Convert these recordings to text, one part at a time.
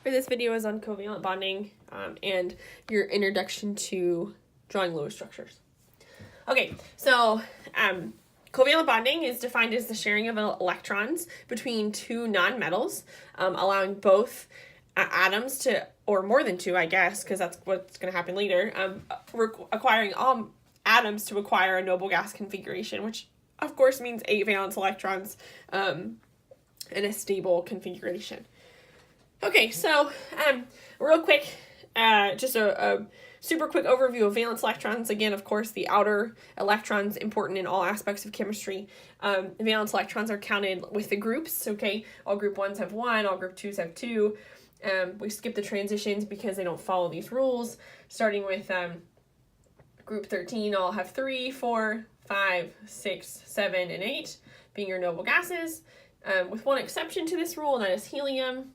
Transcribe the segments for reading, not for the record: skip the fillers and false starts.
for this video is on covalent bonding and your introduction to drawing Lewis structures. Okay, so covalent bonding is defined as the sharing of electrons between two nonmetals, allowing both atoms to, or more than two, I guess, because that's what's going to happen later, acquiring all atoms to acquire a noble gas configuration, which of course means 8 valence electrons in a stable configuration. Okay, so real quick, just a super quick overview of valence electrons. Again, of course, the outer electrons important in all aspects of chemistry. Valence electrons are counted with the groups, okay? All group 1s have 1, all group 2s have 2. We skip the transitions because they don't follow these rules. Starting with group 13, all have 3, 4, 5, 6, 7, and 8 being your noble gases, with one exception to this rule, and that is helium.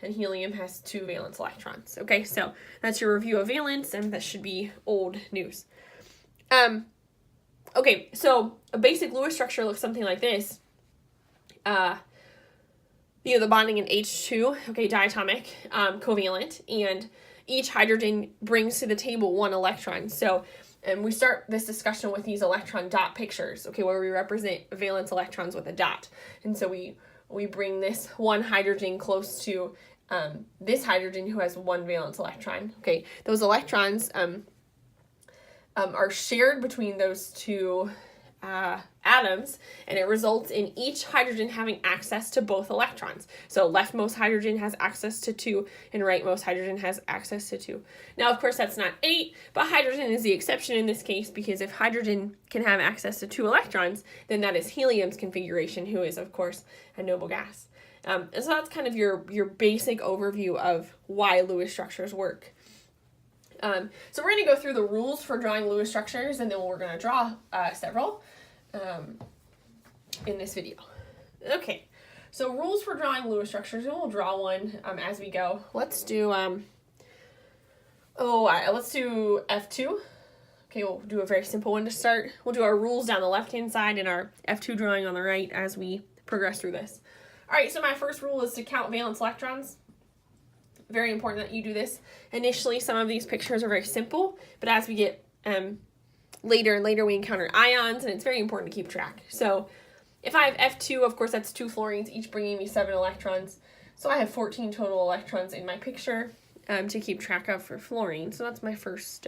And helium has 2 valence electrons. Okay, so that's your review of valence, and that should be old news. Okay, so a basic Lewis structure looks something like this. The bonding in H2, okay, diatomic, covalent, and each hydrogen brings to the table 1 electron. So, and we start this discussion with these electron dot pictures, okay, where we represent valence electrons with a dot. And so we bring this 1 hydrogen close to this hydrogen who has 1 valence electron. Okay, those electrons are shared between those 2 atoms, and it results in each hydrogen having access to both electrons. So leftmost hydrogen has access to 2, and rightmost hydrogen has access to 2. Now, of course, that's not 8, but hydrogen is the exception in this case, because if hydrogen can have access to 2 electrons, then that is helium's configuration, who is, of course, a noble gas. And so that's kind of your basic overview of why Lewis structures work. So we're going to go through the rules for drawing Lewis structures, and then we're going to draw several in this video. Okay, so rules for drawing Lewis structures, and we'll draw one as we go. Let's do let's do F2. Okay, we'll do a very simple one to start. We'll do our rules down the left-hand side and our F2 drawing on the right as we progress through this. All right, so my first rule is to count valence electrons. Very important that you do this. Initially, some of these pictures are very simple, but as we get later and later, we encounter ions, and it's very important to keep track. So if I have F2, of course, that's 2 fluorines, each bringing me 7 electrons. So I have 14 total electrons in my picture to keep track of for fluorine. So that's my first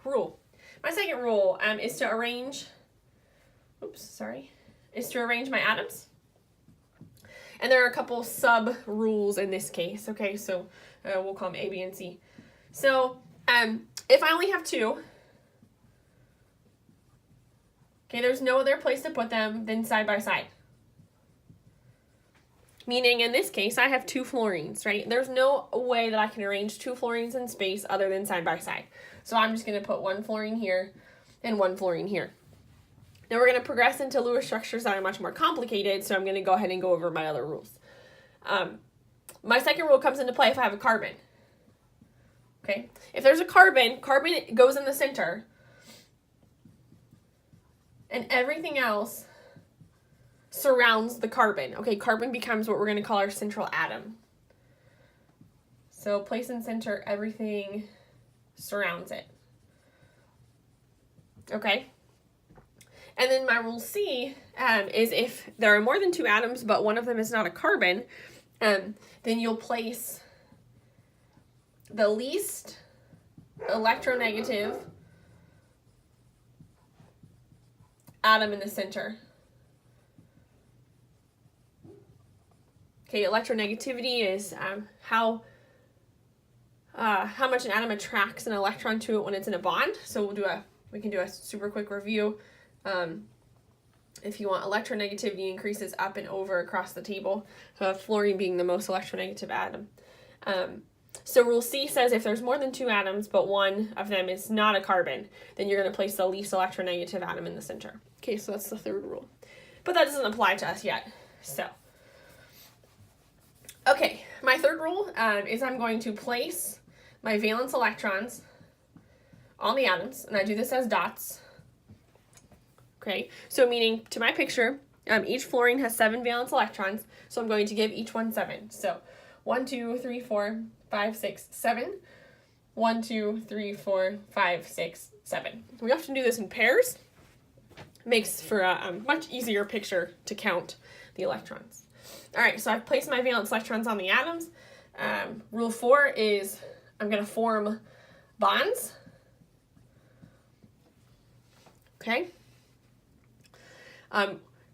rule. My second rule is to arrange my atoms. And there are a couple sub-rules in this case, okay? So we'll call them A, B, and C. So if I only have 2, okay, there's no other place to put them than side by side. Meaning, in this case, I have 2 fluorines, right? There's no way that I can arrange 2 fluorines in space other than side by side. So I'm just going to put 1 fluorine here and 1 fluorine here. Now we're going to progress into Lewis structures that are much more complicated, so I'm going to go ahead and go over my other rules. My second rule comes into play if I have a carbon. Okay, if there's a carbon goes in the center, and everything else surrounds the carbon. Okay, carbon becomes what we're going to call our central atom. So place in center, everything surrounds it. Okay. And then my rule C is if there are more than 2 atoms, but one of them is not a carbon, then you'll place the least electronegative atom in the center. Okay, electronegativity is how much an atom attracts an electron to it when it's in a bond. So we can do a super quick review. If you want, electronegativity increases up and over across the table, fluorine being the most electronegative atom. So rule C says if there's more than 2 atoms, but one of them is not a carbon, then you're going to place the least electronegative atom in the center. Okay, so that's the third rule. But that doesn't apply to us yet. So, okay, my third rule is I'm going to place my valence electrons on the atoms, and I do this as dots. Okay, so meaning to my picture, Each fluorine has 7 valence electrons, so I'm going to give each one 7. So 1, 2, 3, 4, 5, 6, 7. 1, 2, 3, 4, 5, 6, 7. We often do this in pairs. Makes for a much easier picture to count the electrons. All right, so I've placed my valence electrons on the atoms. Rule 4 is I'm going to form bonds. Okay.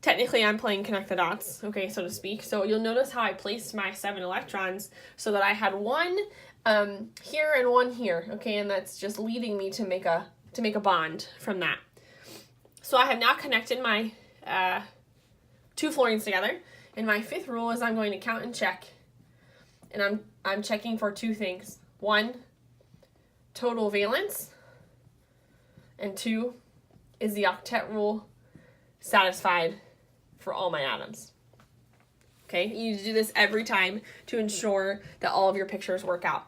Technically, I'm playing connect the dots, okay, so to speak. So you'll notice how I placed my 7 electrons so that I had one here and one here, okay, and that's just leading me to make a bond from that. So I have now connected my 2 fluorines together, and my 5th rule is I'm going to count and check, and I'm checking for 2 things. 1, total valence, and 2, is the octet rule satisfied for all my atoms. Okay, you need to do this every time to ensure that all of your pictures work out.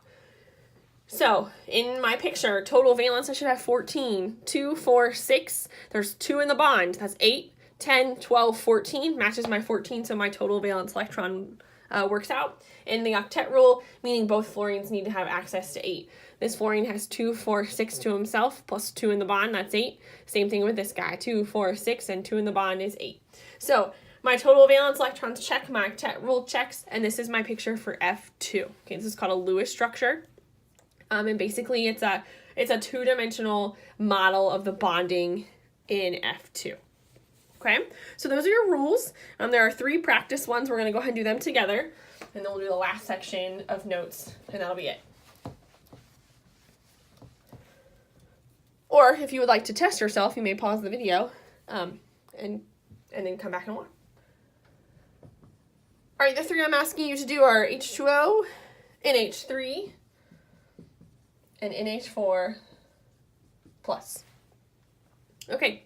So in my picture, total valence, I should have 14, 2, 4, 6. There's 2 in the bond. That's 8, 10, 12, 14. Matches my 14, so my total valence electron works out. And the octet rule, meaning both fluorines need to have access to 8. This fluorine has 2, 4, 6 to himself, plus 2 in the bond, that's 8. Same thing with this guy, 2, 4, 6, and 2 in the bond is 8. So my total valence electrons check, my octet rule checks, and this is my picture for F2. Okay, this is called a Lewis structure. And basically it's a 2-dimensional model of the bonding in F2. Okay, so those are your rules. There are 3 practice ones. We're going to go ahead and do them together, and then we'll do the last section of notes, and that'll be it. Or if you would like to test yourself, you may pause the video and then come back and watch. All right, the 3 I'm asking you to do are H2O, NH3, and NH4 plus. Okay,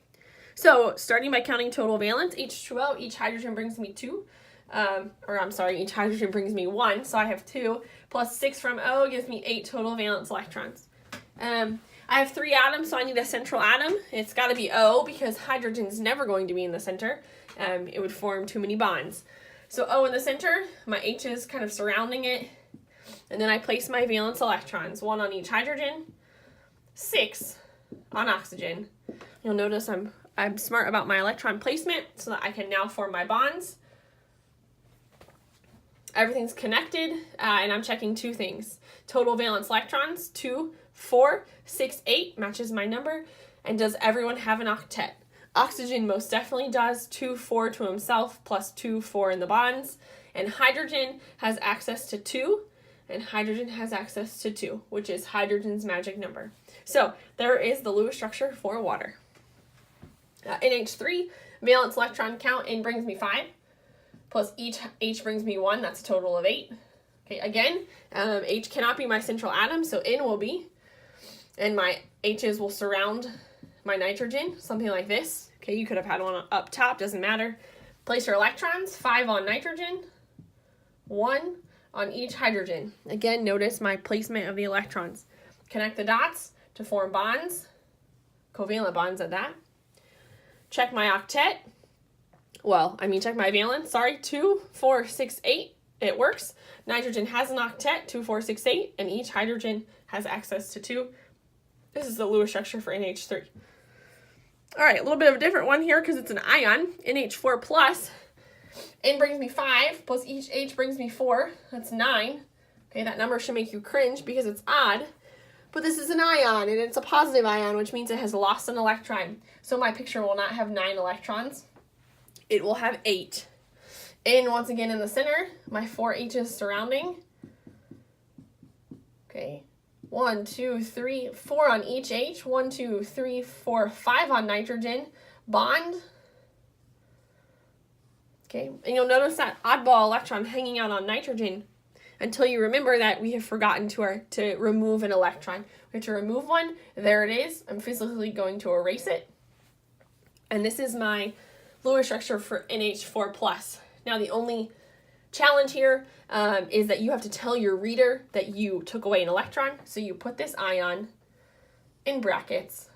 so starting by counting total valence, H2O, each hydrogen brings me 2. Each hydrogen brings me 1, so I have 2, plus 6 from O gives me 8 total valence electrons. I have 3 atoms, so I need a central atom. It's got to be O because hydrogen's never going to be in the center. It would form too many bonds. So O in the center, my H is kind of surrounding it, and then I place my valence electrons, 1 on each hydrogen, 6 on oxygen. You'll notice I'm smart about my electron placement so that I can now form my bonds. Everything's connected, and I'm checking 2 things. Total valence electrons, 2, 4, 6, 8 matches my number. And does everyone have an octet? Oxygen most definitely does, 2, 4 to himself, plus 2, 4 in the bonds. And hydrogen has access to 2, and hydrogen has access to 2, which is hydrogen's magic number. So there is the Lewis structure for water. NH3, valence electron count, N brings me 5, plus each H brings me 1, that's a total of 8. Okay, again, H cannot be my central atom, so N will be. And my H's will surround my nitrogen, something like this. Okay, you could have had one up top, doesn't matter. Place your electrons, 5 on nitrogen, 1 on each hydrogen. Again, notice my placement of the electrons. Connect the dots to form bonds, covalent bonds at that. Check my octet. Check my valence, 2, 4, 6, 8. It works. Nitrogen has an octet, 2, 4, 6, 8, and each hydrogen has access to 2. This is the Lewis structure for NH3. All right, a little bit of a different one here because it's an ion, NH4 plus. N brings me 5, plus each H brings me 4. That's 9. Okay, that number should make you cringe because it's odd. But this is an ion, and it's a positive ion, which means it has lost an electron. So my picture will not have 9 electrons. It will have 8. N once again in the center, my 4 H's surrounding. Okay, 1, 2, 3, 4 on each H. 1, 2, 3, 4, 5 on nitrogen. Bond. Okay, and you'll notice that oddball electron hanging out on nitrogen until you remember that we have forgotten to remove an electron. We have to remove one. There it is. I'm physically going to erase it. And this is my Lewis structure for NH4 plus. Now the only challenge here is that you have to tell your reader that you took away an electron. So you put this ion in brackets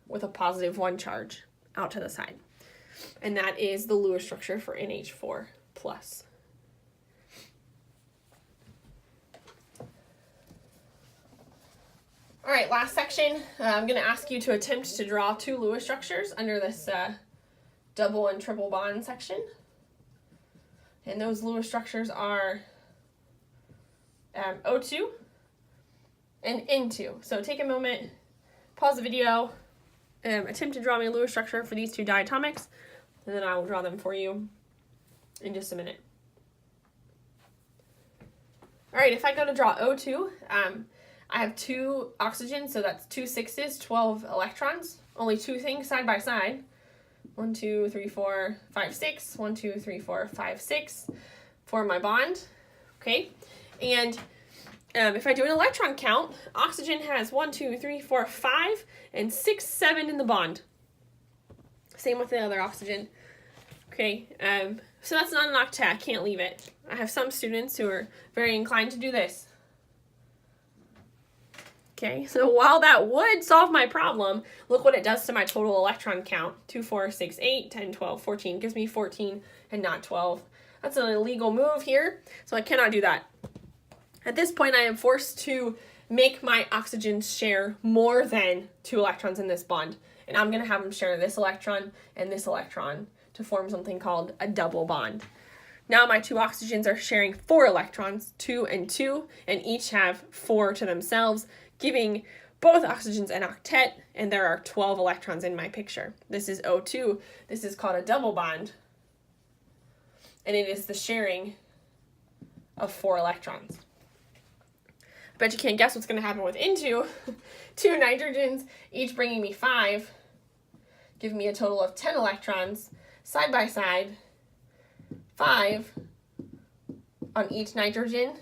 with a positive 1 charge out to the side. and that is the Lewis structure for NH4+. All right, last section. I'm going to ask you to attempt to draw 2 Lewis structures under this double and triple bond section. And those Lewis structures are O2 and N2. So take a moment, pause the video, attempt to draw me a Lewis structure for these 2 diatomics, and then I will draw them for you in just a minute. All right, if I go to draw O2, I have 2 oxygens, so that's 2 sixes, 12 electrons, only 2 things side by side. 1, 2, 3, 4, 5, 6. 1, 2, 3, 4, 5, 6 for my bond. Okay, and if I do an electron count, oxygen has 1, 2, 3, 4, 5, and 6, 7 in the bond. Same with the other oxygen. Okay, so that's not an octet. I can't leave it. I have some students who are very inclined to do this. Okay, so while that would solve my problem, look what it does to my total electron count. 2, 4, 6, 8, 10, 12, 14. It gives me 14 and not 12. That's an illegal move here, so I cannot do that. At this point, I am forced to make my oxygens share more than 2 electrons in this bond. And I'm going to have them share this electron and this electron to form something called a double bond. Now my 2 oxygens are sharing 4 electrons, 2 and 2, and each have 4 to themselves, giving both oxygens an octet, and there are 12 electrons in my picture. This is O2. This is called a double bond, and it is the sharing of 4 electrons. I bet you can't guess what's going to happen with N2. 2 nitrogens, each bringing me 5, give me a total of 10 electrons, side by side, 5 on each nitrogen.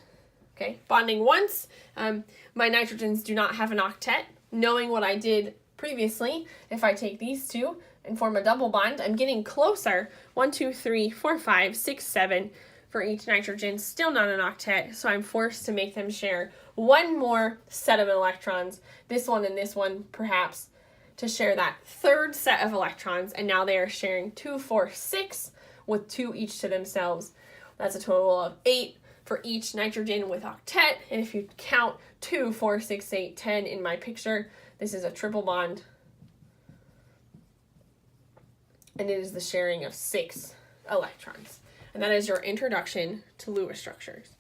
Okay, bonding once. My nitrogens do not have an octet. Knowing what I did previously, if I take these 2 and form a double bond, I'm getting closer. 1, 2, 3, 4, 5, 6, 7 for each nitrogen. Still not an octet, so I'm forced to make them share 1 more set of electrons, this one and this one perhaps, to share that 3rd set of electrons, and now they are sharing 2, 4, 6 with 2 each to themselves. That's a total of 8 for each nitrogen with octet, and if you count 2, 4, 6, 8, 10 in my picture, this is a triple bond, and it is the sharing of 6 electrons. And that is your introduction to Lewis structures.